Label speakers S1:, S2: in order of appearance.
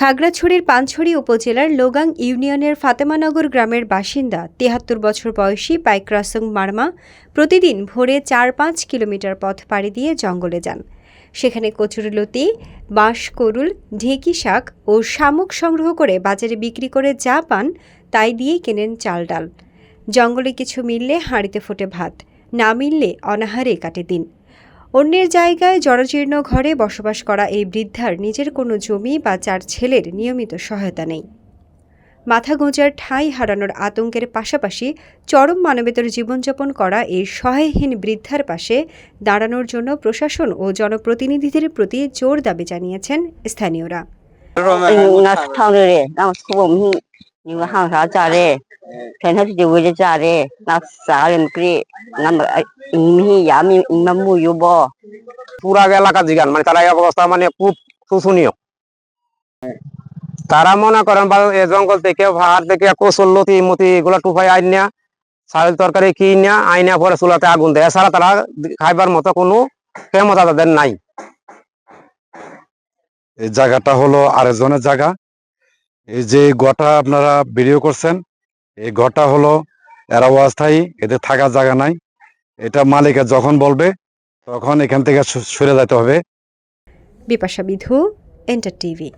S1: খাগড়াছড়ির পানছড়ি উপজেলার লোগাং ইউনিয়নের ফাতেমানগর গ্রামের বাসিন্দা ৭৩ বছর বয়সী পাইক্রাসং মারমা প্রতিদিন ভোরে ৪-৫ কিলোমিটার পথ পাড়ি দিয়ে জঙ্গলে যান। সেখানে কচুরিলতি, বাঁশকরুল, ঢেঁকি শাক ও শামুক সংগ্রহ করে বাজারে বিক্রি করে যা পান তাই দিয়েই কেনেন চাল ডাল। জঙ্গলে কিছু মিললে হাঁড়িতে ফোটে ভাত, না মিললে অনাহারে কাটে দিন। অন্যের জায়গায় জরাজীর্ণ ঘরে বসবাস করা এই বৃদ্ধার নিজের কোনো জমি বা ৪ ছেলের নিয়মিত সহায়তা নেই। মাথা গোঁজার ঠাঁই হারানোর আতঙ্কের পাশাপাশি চরম মানবেতর জীবনযাপন করা এই সহায়হীন বৃদ্ধার পাশে দাঁড়ানোর জন্য প্রশাসন ও জনপ্রতিনিধিদের প্রতি জোর দাবি জানিয়েছেন স্থানীয়রা।
S2: পুরা এলাকা জিগান মানে তারা অবস্থা মানে খুব শোচনীয়। তারা মনে করেন জঙ্গল থেকে পাহাড় থেকে কচুরলতি মতি এগুলা টুফাই আইনা চাউল তরকারি কিনা আইনা পরে চুলাতে আগুন দেয়, এছাড়া তারা খাইবার মতো কোনো ক্ষমতা তাদের নাই।
S3: এই জায়গাটা হলো আরেকজনের জায়গা। এই যে গোটা আপনারা ভিডিও করছেন, এই গোটা হলো এরা অস্থায়ী, এদের থাকার জায়গা নাই। এটা মালিকের যখন বলবে তখন এখান থেকে সরে যেতে হবে।
S1: বিপাশা বিধু, এন্টার টিভি।